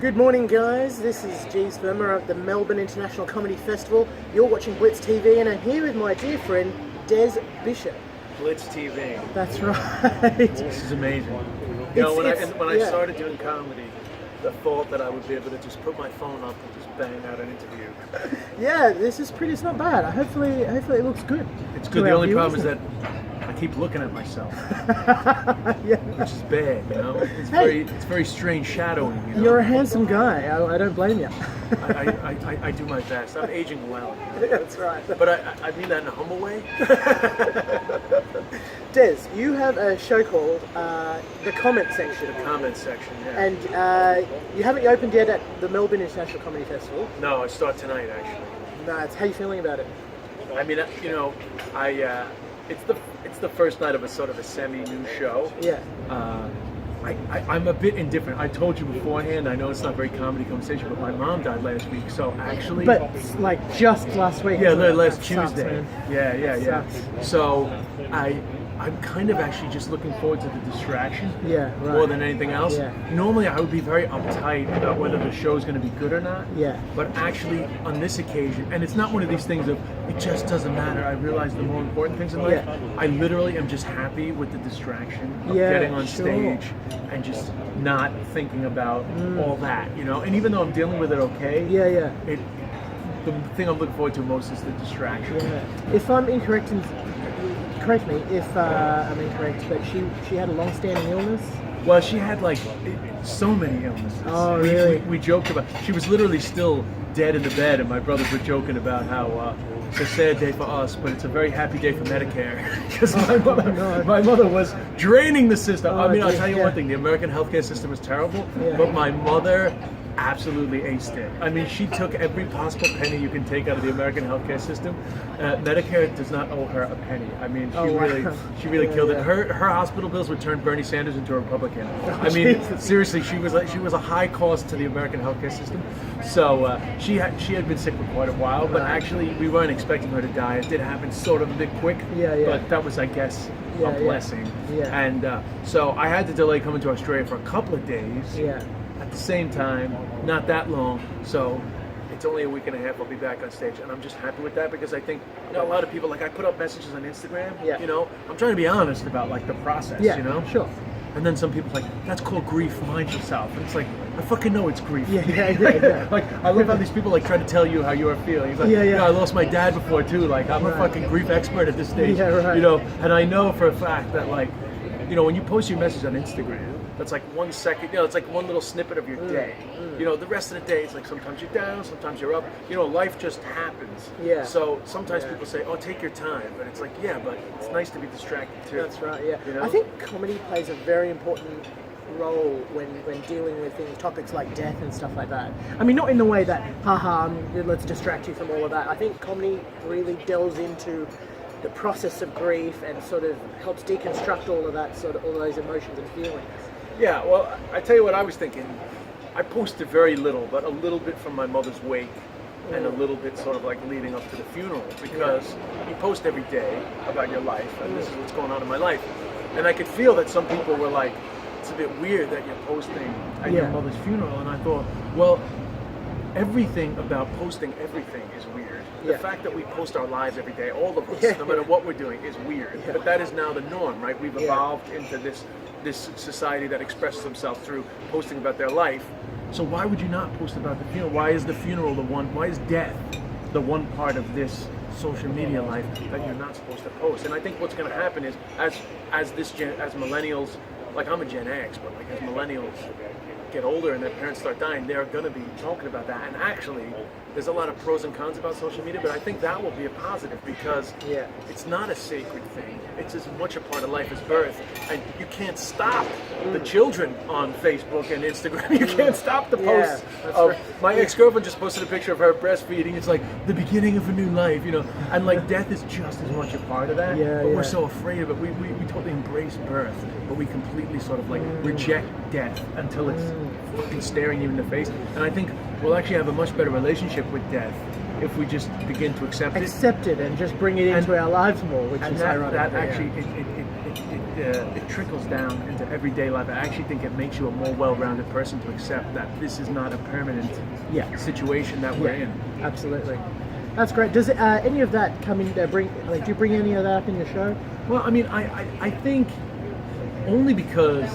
Good morning, guys. This is Jeeves Verma at the Melbourne International Comedy Festival. You're watching Blitz TV, and I'm here with my dear friend, Des Bishop. Blitz TV. That's right. This is amazing. You know, when I yeah. started doing comedy, the thought that I would be able to just put my phone up and just bang out an interview. Yeah, it's not bad. Hopefully it looks good. It's good. The only problem is that I keep looking at myself, Yeah. which is bad. You know, it's very strange shadowing. You know? You're a handsome guy. I don't blame you. I do my best. I'm aging well. That's right. But I mean that in a humble way. Des, you have a show called The Comment Section. The comment section, yeah. And you haven't opened yet at the Melbourne International Comedy Festival. No, I start tonight actually. Nice. How are you feeling about it? I mean, you know, it's the first night of a sort of a semi-new show. Yeah. I'm a bit indifferent. I told you beforehand, I know it's not very comedy conversation, but my mom died last week, so actually... But like just last week. Yeah, isn't it? last That Tuesday. Sucks, Yeah. Sucks. So I'm kind of actually just looking forward to the distraction Yeah, right. more than anything else. Yeah. Normally I would be very uptight about whether the show's going to be good or not. Yeah. But actually on this occasion, and it's not one of these things of it just doesn't matter. I realize the more important things in life. Yeah. I literally am just happy with the distraction of Yeah, getting on sure. stage and just not thinking about all that, you know. And even though I'm dealing with it okay, Yeah. the thing I'm looking forward to most is the distraction. Yeah. If I'm incorrect, correct me if I'm incorrect, but she had a long-standing illness. Well, she had like so many illnesses. Oh, really? We joked about. She was literally still dead in the bed, and my brothers were joking about how it's a sad day for us, but it's a very happy day for Medicare because my mother was draining the system. I mean, I'll tell you one thing: the American healthcare system is terrible, but my mother absolutely aced it. I mean, she took every possible penny you can take out of the American healthcare system. Medicare does not owe her a penny. I mean, she really killed it. Her hospital bills would turn Bernie Sanders into a Republican. I mean, seriously, she was a high cost to the American healthcare system. So she had been sick for quite a while, but actually we weren't expecting her to die. It did happen sort of a bit quick, but that was, I guess, a blessing. Yeah. And so I had to delay coming to Australia for a couple of days. Yeah. At the same time, not that long, so it's only a week and a half I'll be back on stage, and I'm just happy with that because I think, you know, a lot of people, like, I put up messages on Instagram, you know, I'm trying to be honest about, like, the process, you know? Sure. And then some people are like, that's called grief, mind yourself. And it's like, I fucking know it's grief. Yeah. Like, I love how these people, like, try to tell you how you're feeling. It's like, you know, I lost my dad before, too. Like, I'm a fucking grief expert at this stage. Yeah, right. You know, and I know for a fact that, like, you know, when you post your message on Instagram, that's like 1 second, you know, it's like one little snippet of your day. You know, the rest of the day, it's like sometimes you're down, sometimes you're up. You know, life just happens. Yeah. So sometimes people say, oh, take your time. But it's like, yeah, but it's nice to be distracted too. That's right, yeah. You know? I think comedy plays a very important role when dealing with topics like death and stuff like that. I mean, not in the way that, let's distract you from all of that. I think comedy really delves into the process of grief and sort of helps deconstruct all of that, sort of all those emotions and feelings. Yeah, well, I tell you what I was thinking. I posted very little, but a little bit from my mother's wake and a little bit sort of like leading up to the funeral, because you post every day about your life, and this is what's going on in my life. And I could feel that some people were like, it's a bit weird that you're posting at your mother's funeral. And I thought, well, everything about posting everything is weird. The fact that we post our lives every day, all of us, no matter what we're doing, is weird. But that is now the norm, right? We've evolved into this society that expresses themselves through posting about their life. So why would you not post about the funeral? Why is the funeral why is death the one part of this social media life that you're not supposed to post? And I think what's going to happen is as millennials, like I'm a Gen X, but like as millennials get older and their parents start dying, they're going to be talking about that. And actually, there's a lot of pros and cons about social media, but I think that will be a positive because it's not a sacred thing. It's as much a part of life as birth. And you can't stop the children on Facebook and Instagram. You can't stop the posts. My ex-girlfriend just posted a picture of her breastfeeding. It's like the beginning of a new life, you know. And like death is just as much a part of that. But we're so afraid of it. We totally embrace birth, but we completely sort of like reject death until it's fucking staring you in the face. And I think we'll actually have a much better relationship with death if we just begin to accept it and just bring it into our lives more, which is ironic. That actually it trickles down into everyday life. I actually think it makes you a more well-rounded person to accept that this is not a permanent situation that we're in. Absolutely. That's great. Does any of that come in? Do you bring any of that up in your show? Well, I mean, I think only because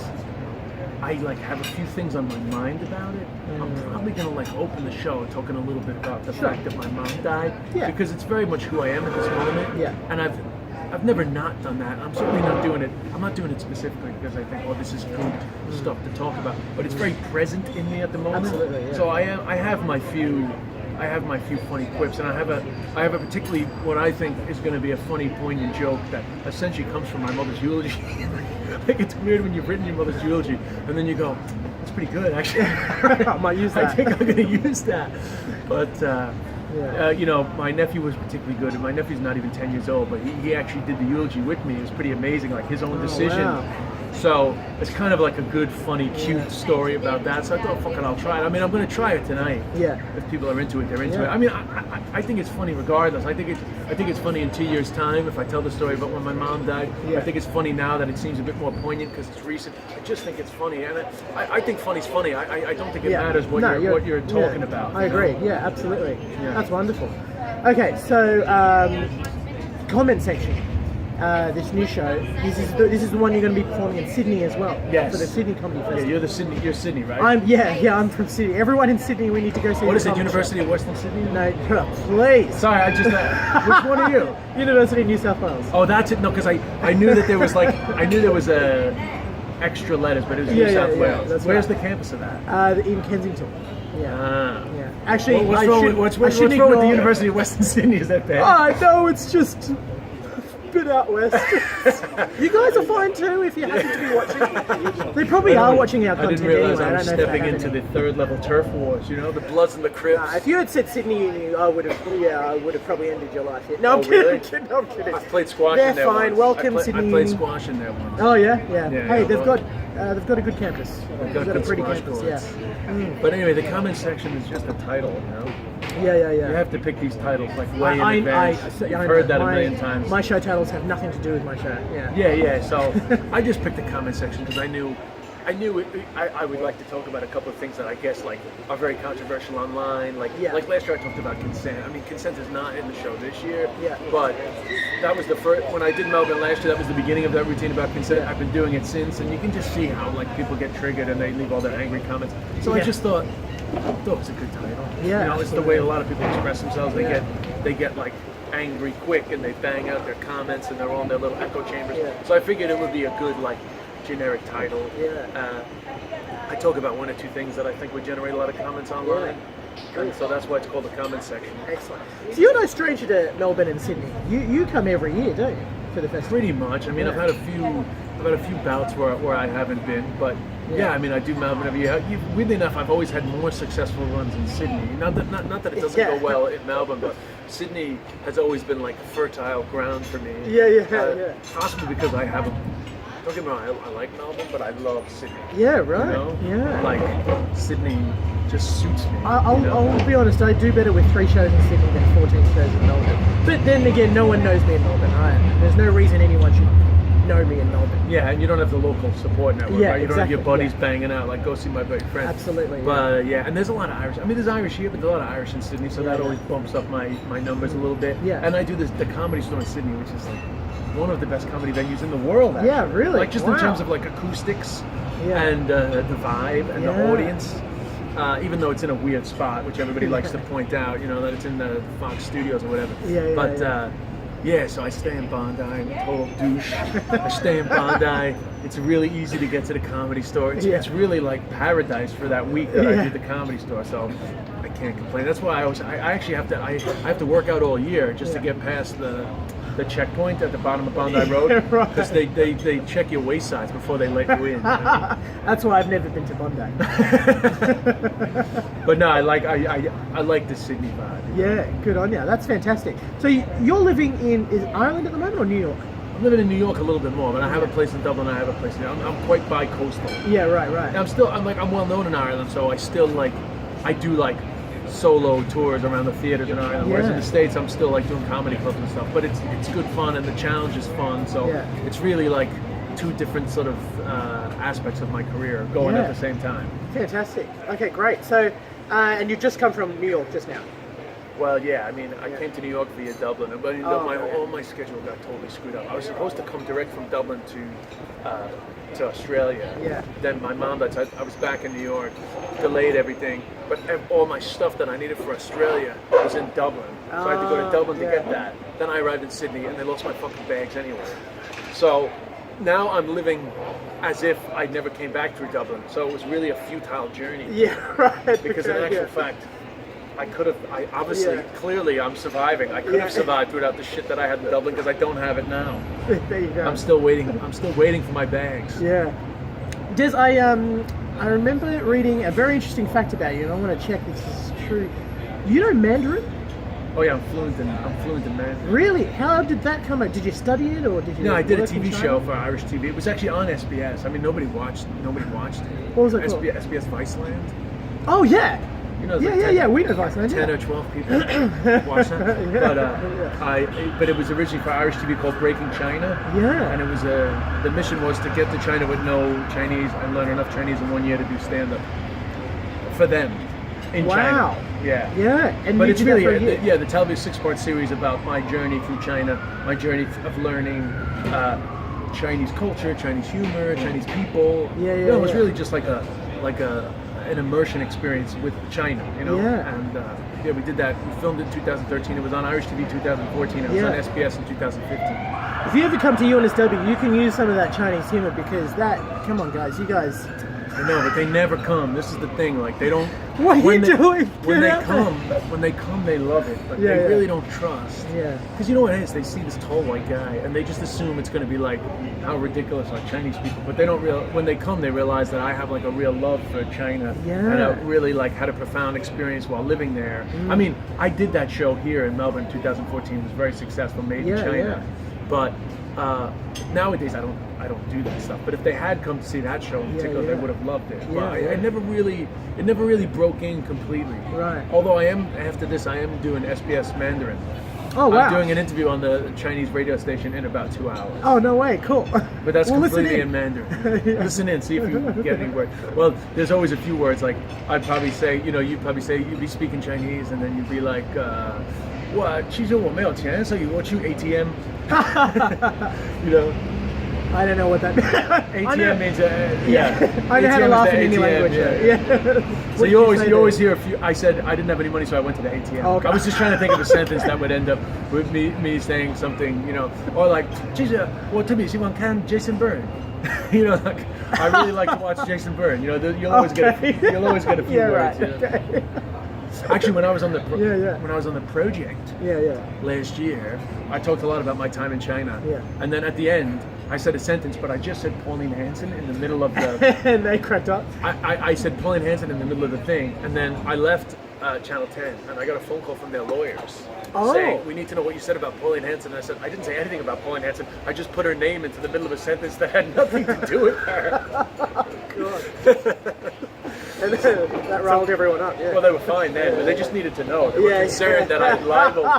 I have a few things on my mind about it. I'm probably gonna open the show talking a little bit about the fact that my mom died, because it's very much who I am at this moment. Yeah. And I've never not done that. I'm certainly not doing it. I'm not doing it specifically because I think, this is good stuff to talk about. But it's very present in me at the moment. Absolutely. Yeah. So I have my few funny quips, and I have a particularly what I think is going to be a funny, poignant joke that essentially comes from my mother's eulogy. It's weird when you've written your mother's eulogy and then you go, "That's pretty good, actually." I might use that. I think I'm going to use that. But my nephew was particularly good, and my nephew's not even 10 years old, but he actually did the eulogy with me. It was pretty amazing, his own decision. Wow. So it's kind of a good, funny, cute story about that. So I thought, fuck it, I'll try it. I mean, I'm going to try it tonight. Yeah. If people are into it, they're into it. I mean, I think it's funny regardless. I think it's funny in 2 years' time if I tell the story about when my mom died. Yeah. I think it's funny now that it seems a bit more poignant because it's recent. I just think it's funny, and I think funny's funny. I don't think it matters what you're talking about. I agree. Yeah, absolutely. Yeah. That's wonderful. Okay, so comment section. This new show. This is the one you're going to be performing in Sydney as well. Yes. For the Sydney Comedy Festival. Yeah, you're Sydney, right? I'm from Sydney. Everyone in Sydney, we need to go see. What is it? comedy University show. of Western Sydney? No, please. Sorry, I just. Which one are you? University of New South Wales. Oh, that's it. No, because I knew that there was a extra letters, but it was New South Wales. Where's the campus of that? In Kensington. Yeah. Ah. Yeah. Actually, what's wrong with the University of Western Sydney? Is that bad? No, it's just. Bit out west. You guys are fine too if you happen to be watching. They probably are watching our content anyway. I didn't realize I was don't know stepping into the third level turf wars. The Bloods and the Crips. If you had said Sydney, I would have probably ended your life here. No, I'm really? kidding. No, I'm kidding. I've played squash They're in there fine. once. Welcome, Sydney. I played squash in there once. Oh yeah. Hey, they've got a good campus. They've got a pretty campus. Yeah. But anyway, the comment section is just a title. Yeah. You have to pick these titles way in advance. You've heard that a million times. My show titles have nothing to do with my show. Yeah. Yeah. So I just picked the comment section because I knew I would like to talk about a couple of things that I guess are very controversial online. Like last year I talked about consent. I mean, consent is not in the show this year. Yeah. But that was the first when I did Melbourne last year. That was the beginning of that routine about consent. I've been doing it since, and you can just see how people get triggered and they leave all their angry comments. So I just thought it was a good title. Yeah. It's the way a lot of people express themselves. They get angry quick and they bang out their comments and they're all in their little echo chambers. Yeah. So I figured it would be a good generic title. Yeah. I talk about one or two things that I think would generate a lot of comments online. Yeah. And so that's why it's called the comment section. Excellent. So you're no stranger to Melbourne and Sydney. You come every year, don't you, for the festival? Pretty much. I mean, I've had a few bouts where I haven't been, but I mean, I do Melbourne every year. Weirdly enough, I've always had more successful runs in Sydney. Not that it doesn't go well in Melbourne, but Sydney has always been fertile ground for me. Yeah. Possibly because I have don't get me wrong, I like Melbourne, but I love Sydney. Yeah, right. Yeah. Sydney just suits me. I'll be honest, I do better with 3 shows in Sydney than 14 shows in Melbourne. But then again, no one knows me in Melbourne, right? There's no reason anyone should know me in Melbourne. Yeah, and you don't have the local support network, right? You don't have your exactly, buddies banging out, go see my buddy friend. Absolutely. But and there's a lot of Irish. I mean, there's Irish here, but there's a lot of Irish in Sydney, so that always bumps up my numbers a little bit. Yeah. And I do the Comedy Store in Sydney, which is one of the best comedy venues in the world, actually. Yeah, really? In terms of acoustics and the vibe and the audience. Even though it's in a weird spot, which everybody likes to point out, that it's in the Fox Studios or whatever. So I stay in Bondi. I'm a total douche. I stay in Bondi. It's really easy to get to the Comedy Store. It's really like paradise for that week that I did the Comedy Store. So I can't complain. That's why I actually have to work out all year just to get past the checkpoint at the bottom of Bondi Road, because they check your waist size before they let you in. That's why I've never been to Bondi. But no, I like the Sydney vibe. Yeah, good on you. That's fantastic. So you're living in Ireland at the moment or New York? I'm living in New York a little bit more, but I have a place in Dublin. I have a place in I'm quite bi-coastal. Yeah, right. And I'm well known in Ireland, so I still I do solo tours around the theaters in Ireland. Whereas in the States, I'm still doing comedy clubs and stuff. But it's good fun and the challenge is fun. So it's really two different sort of aspects of my career going at the same time. Fantastic. Okay, great. So, and you've just come from New York just now. Well, yeah, I mean, I came to New York via Dublin, but all my schedule got totally screwed up. I was supposed to come direct from Dublin to Australia. Yeah. Then my mom, I was back in New York, delayed everything, but all my stuff that I needed for Australia was in Dublin. So I had to go to Dublin to get that. Then I arrived in Sydney, and they lost my fucking bags anyway. So now I'm living as if I never came back through Dublin. So it was really a futile journey. Yeah, right. Because in actual fact, clearly I'm surviving. I could have survived without the shit that I had in Dublin because I don't have it now. There you go. I'm still waiting for my bags. Yeah. Des, I remember reading a very interesting fact about you, and I want to check this is true. You know Mandarin? Oh yeah, I'm fluent in Mandarin. Really? How did that come out? Did you study it, or did you? No, I did a TV show for Irish TV. It was actually on SBS. I mean, nobody watched it. What was it called? SBS Viceland. Oh yeah. You know, yeah. We know Viceland. 10 or 12 people watch that. But it was originally for Irish TV called Breaking China. Yeah. And it was the mission was to get to China with no Chinese and learn enough Chinese in 1 year to do stand-up for them in China. Yeah. Yeah. And but it's really the television 6-part series about my journey through China, my journey of learning Chinese culture, Chinese humor, Chinese people. It was really just like an immersion experience with China, you know. And we did that. We filmed it in 2013. It was on Irish TV 2014. It was on SBS in 2015. If you ever come to UNSW, you can use some of that Chinese humor because come on guys, you guys. I know, but they never come. This is the thing. Like they don't. What are you doing? When they come, they love it, but they really don't trust. Yeah. Because you know what it is? They see this tall white guy, and they just assume it's going to be like how ridiculous are Chinese people. But they don't when they come, they realize that I have like a real love for China, and I really like had a profound experience while living there. I mean, I did that show here in Melbourne in 2014. It was very successful, made in China. But nowadays I don't do that stuff. But if they had come to see that show in particular, they would have loved it. But it never really broke in completely. Right. Although after this I am doing SBS Mandarin. Oh wow. I'm doing an interview on the Chinese radio station in about 2 hours. Oh no way, cool. But that's completely in Mandarin. Listen in, see if you get any words. Well, there's always a few words like I'd probably say, you'd probably say you'd be speaking Chinese and then you'd be like, 其实我没有钱，所以我去 ATM. You know. I don't know what that means. ATM means I know how to laugh in any language. So you always hear a few. I said I didn't have any money, so I went to the ATM. Oh, okay. I was just trying to think of a sentence that would end up with me saying something, or like, 其实我特别喜欢看 Jason Bourne. Like I really like to watch Jason Bourne. You'll always get a few words. Okay. Actually, when I was on the project last year, I talked a lot about my time in China. Yeah. And then at the end, I said a sentence, but I just said Pauline Hanson in the middle of the. And they cracked up. I said Pauline Hanson in the middle of the thing, and then I left Channel 10, and I got a phone call from their lawyers saying, "We need to know what you said about Pauline Hanson." And I said, "I didn't say anything about Pauline Hanson. I just put her name into the middle of a sentence that had nothing to do with her." God. And that riled everyone up. Yeah. Well, they were fine then, but they just needed to know. They were concerned that I had libeled.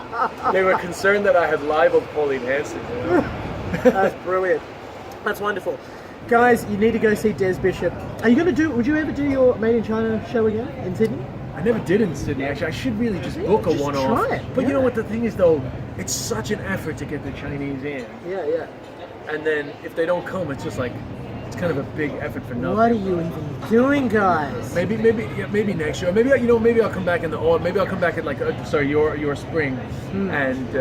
They were concerned that I had libeled Pauline Hanson. That's brilliant. That's wonderful, guys. You need to go see Des Bishop. Would you ever do your Made in China show again in Sydney? I never did in Sydney. Actually, I should really just book a one-off. Try it. But you know what the thing is, though, it's such an effort to get the Chinese in. Yeah. And then if they don't come, it's just like. It's kind of a big effort for nothing. What are you even doing, guys? Maybe next year. Maybe I'll come back in the autumn. Maybe I'll come back in your spring, and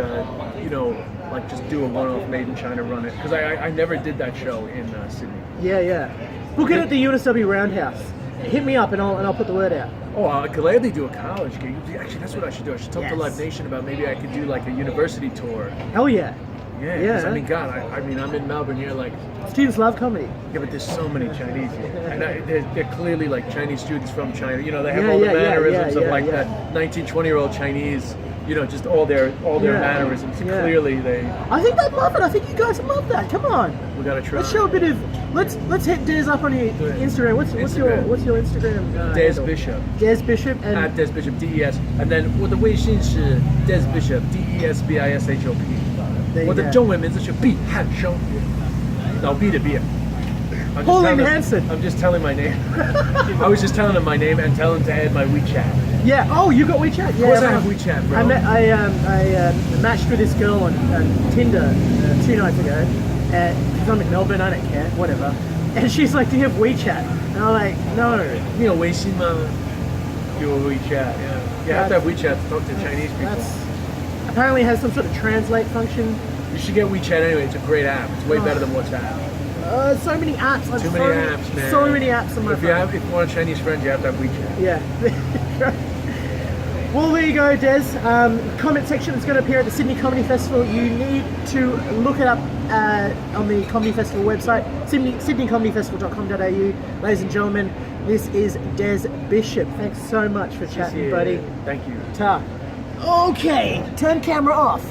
like just do a one-off Made in China run it because I never did that show in Sydney. Yeah. Book it at the UNSW Roundhouse. Hit me up and I'll put the word out. Oh, I'll gladly do a college gig. Actually, that's what I should do. I should talk to Live Nation about maybe I could do like a university tour. Hell yeah. Yeah. I mean, God, I'm in Melbourne here, like. Students love comedy. Yeah, but there's so many Chinese here. And they're clearly like Chinese students from China. They have all the mannerisms of like that 19, 20-year-old Chinese, just all their mannerisms. Yeah. Clearly they... I think they'd love it. I think you guys would love that. Come on. We gotta try. Let's show a bit of... Let's hit Des up on your Instagram. What's your Instagram? Des handle? Bishop. Des Bishop and... At Des Bishop, DES. And then 我的微信是 Des Bishop, DESBISHOP. 我的中文名字是毕汉生。No, B2B. I'm just Pauline telling him- Hanson. I'm just telling my name. I was just telling him my name and telling him to add my WeChat. Yeah. Oh, you got WeChat? Yeah. Of course I have WeChat, bro. I matched with this girl on Tinder 2 nights ago. Because I'm in Melbourne, I don't care, whatever. And she's like, "Do you have WeChat?" And I'm like, "No." 你有微信吗？有 WeChat, yeah. You have to have WeChat to talk to Chinese people. That's apparently has some sort of translate function. You should get WeChat anyway. It's a great app. It's way better than WhatsApp. So many apps. Too many apps, man. So many apps on my If phone. you want a Chinese friend, you have to have WeChat. Yeah. Well, there you go, Des. Comment section is going to appear at the Sydney Comedy Festival. You need to look it up on the Comedy Festival website, sydneycomedyfestival.com.au. Ladies and gentlemen, this is Des Bishop. Thanks so much for chatting, buddy. Thank you. Ta. Okay, turn camera off.